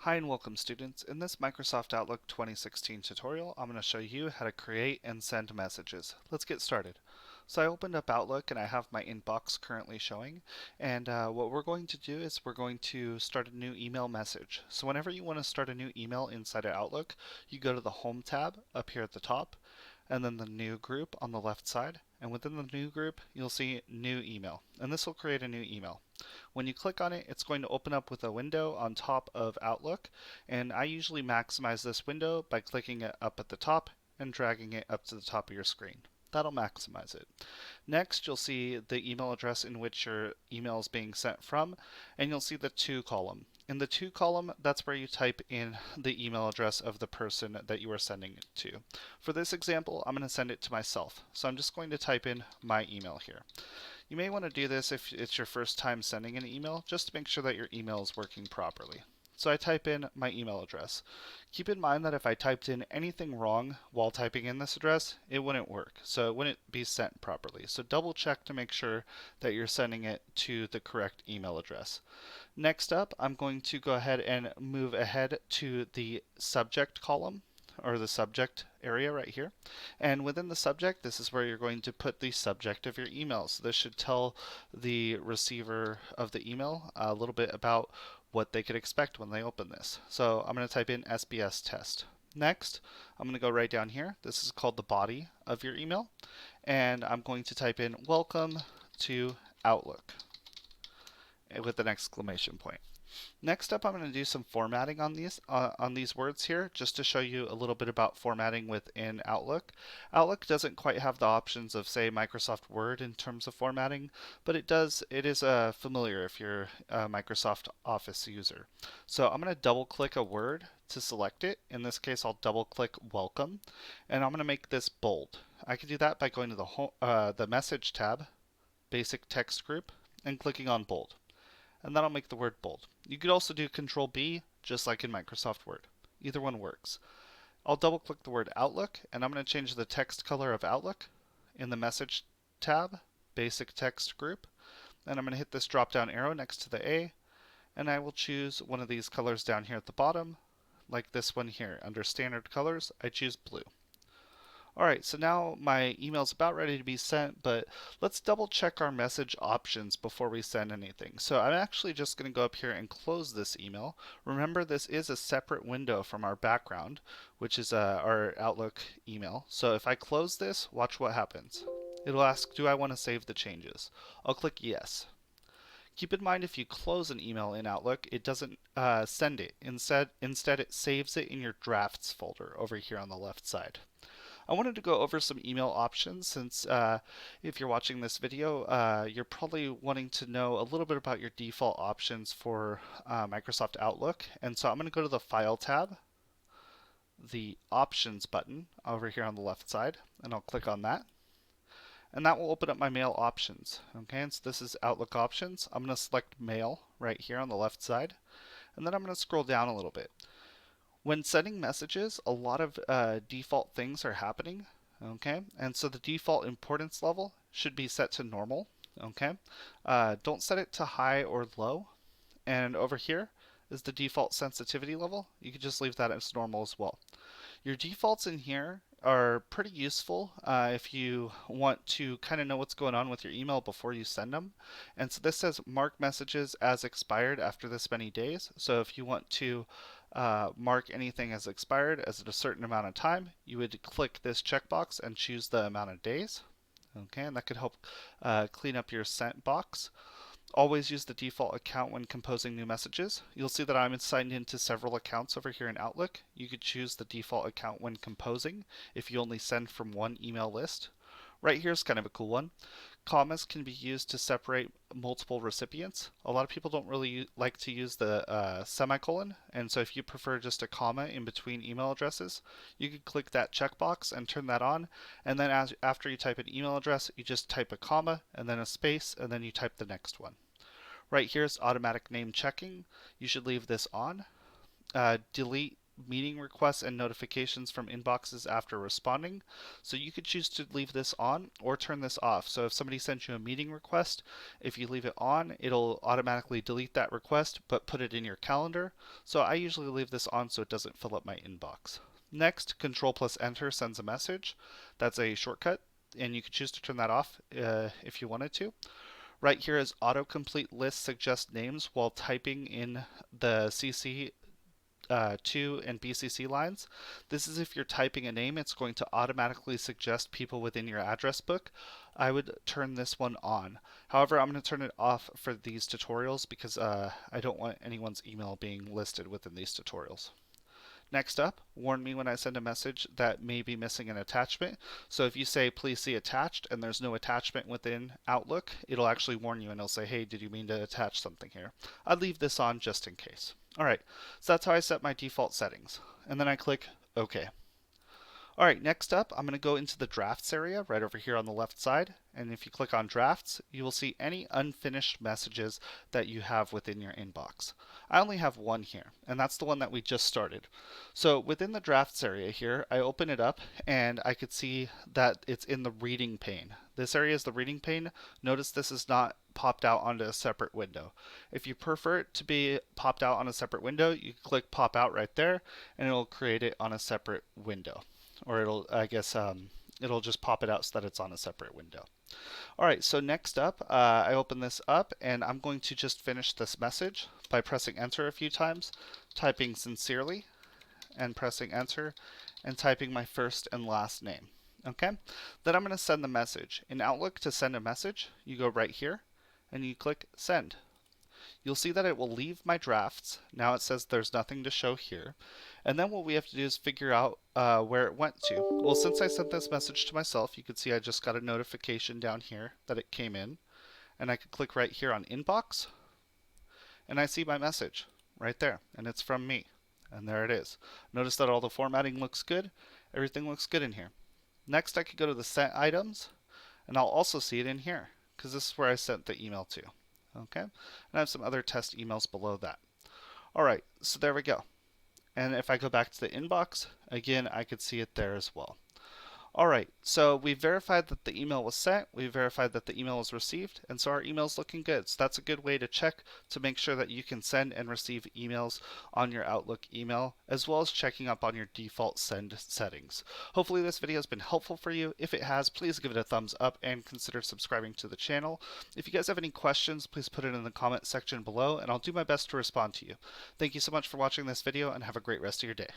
Hi and welcome students. In this Microsoft Outlook 2016 tutorial, I'm going to show you how to create and send messages. Let's get started. So I opened up Outlook and I have my inbox currently showing, and what we're going to do is we're going to start a new email message. So whenever you want to start a new email inside of Outlook, you go to the Home tab up here at the top, and then the New group on the left side, and within the New group you'll see New Email, and this will create a new email. When you click on it, it's going to open up with a window on top of Outlook, and I usually maximize this window by clicking it up at the top and dragging it up to the top of your screen. That'll maximize it. Next, you'll see the email address in which your email is being sent from, and you'll see the To column. In the To column, that's where you type in the email address of the person that you are sending it to. For this example, I'm going to send it to myself, so I'm just going to type in my email here. You may want to do this if it's your first time sending an email, just to make sure that your email is working properly. So I type in my email address. Keep in mind that if I typed in anything wrong while typing in this address, it wouldn't work. So it wouldn't be sent properly. So double check to make sure that you're sending it to the correct email address. Next up, I'm going to go ahead and move ahead to the subject column, or the subject area right here. And within the subject, this is where you're going to put the subject of your email. So this should tell the receiver of the email a little bit about what they could expect when they open this. So I'm going to type in SBS test. Next, I'm going to go right down here. This is called the body of your email. And I'm going to type in welcome to Outlook with an exclamation point. Next up, I'm going to do some formatting on these words here, just to show you a little bit about formatting within Outlook. Outlook doesn't quite have the options of, say, Microsoft Word in terms of formatting, but it is familiar if you're a Microsoft Office user. So I'm going to double click a word to select it. In this case, I'll double click welcome, and I'm going to make this bold. I can do that by going to the Message tab, Basic Text Group, and clicking on bold. And that'll make the word bold. You could also do Control B, just like in Microsoft Word. Either one works. I'll double click the word Outlook, and I'm going to change the text color of Outlook in the Message tab, Basic Text Group, and I'm going to hit this drop down arrow next to the A, and I will choose one of these colors down here at the bottom, like this one here. Under Standard Colors, I choose blue. Alright, so now my email is about ready to be sent, but let's double check our message options before we send anything. So I'm actually just going to go up here and close this email. Remember, this is a separate window from our background, which is our Outlook email. So if I close this, watch what happens. It'll ask, do I want to save the changes? I'll click yes. Keep in mind, if you close an email in Outlook, it doesn't send it. Instead, it saves it in your drafts folder over here on the left side. I wanted to go over some email options since if you're watching this video, you're probably wanting to know a little bit about your default options for Microsoft Outlook. And so I'm going to go to the File tab, the Options button over here on the left side, and I'll click on that. And that will open up my mail options. Okay, and so this is Outlook options. I'm going to select Mail right here on the left side, and then I'm going to scroll down a little bit. When sending messages, a lot of default things are happening, okay? And so the default importance level should be set to normal, okay? Don't set it to high or low. And over here is the default sensitivity level. You can just leave that as normal as well. Your defaults in here are pretty useful if you want to kind of know what's going on with your email before you send them. And so this says mark messages as expired after this many days. So if you want to mark anything as expired as at a certain amount of time, you would click this checkbox and choose the amount of days. Okay, and that could help clean up your sent box. Always use the default account when composing new messages. You'll see that I'm signed into several accounts over here in Outlook. You could choose the default account when composing if you only send from one email list. Right here is kind of a cool one. Commas can be used to separate multiple recipients. A lot of people don't really like to use the semicolon, and so if you prefer just a comma in between email addresses, you can click that checkbox and turn that on, and then after you type an email address, you just type a comma and then a space, and then you type the next one. Right here is automatic name checking. You should leave this on. Delete meeting requests and notifications from inboxes after responding. So you could choose to leave this on or turn this off. So if somebody sends you a meeting request, if you leave it on, it'll automatically delete that request but put it in your calendar. So I usually leave this on so it doesn't fill up my inbox. Next, Control plus Enter sends a message. That's a shortcut, and you could choose to turn that off if you wanted to. Right here is autocomplete list suggest names while typing in the CC 2 and BCC lines. This is if you're typing a name, it's going to automatically suggest people within your address book. I would turn this one on. However, I'm going to turn it off for these tutorials because I don't want anyone's email being listed within these tutorials. Next up, warn me when I send a message that may be missing an attachment. So if you say please see attached and there's no attachment within Outlook, it'll actually warn you and it'll say, hey, did you mean to attach something here? I'd leave this on just in case. Alright, so that's how I set my default settings. And then I click OK. Alright, next up, I'm going to go into the drafts area right over here on the left side. And if you click on drafts, you will see any unfinished messages that you have within your inbox. I only have one here, and that's the one that we just started. So within the drafts area here, I open it up and I could see that it's in the reading pane. This area is the reading pane. Notice this is not popped out onto a separate window. If you prefer it to be popped out on a separate window, you click pop out right there and it'll create it on a separate window. Or it'll just pop it out so that it's on a separate window. Alright, so next up, I open this up and I'm going to just finish this message by pressing enter a few times, typing sincerely, and pressing enter, and typing my first and last name. Okay? Then I'm going to send the message. In Outlook, to send a message, you go right here and you click send. You'll see that it will leave my drafts. Now it says there's nothing to show here. And then what we have to do is figure out where it went to. Well, since I sent this message to myself, you can see I just got a notification down here that it came in. And I could click right here on inbox. And I see my message right there. And it's from me. And there it is. Notice that all the formatting looks good. Everything looks good in here. Next, I could go to the sent items. And I'll also see it in here, because this is where I sent the email to. Okay, and I have some other test emails below that. Alright, so there we go. And if I go back to the inbox, again, I could see it there as well. Alright, so we verified that the email was sent, we verified that the email was received, and so our email's looking good. So that's a good way to check to make sure that you can send and receive emails on your Outlook email, as well as checking up on your default send settings. Hopefully this video has been helpful for you. If it has, please give it a thumbs up and consider subscribing to the channel. If you guys have any questions, please put it in the comment section below, and I'll do my best to respond to you. Thank you so much for watching this video, and have a great rest of your day.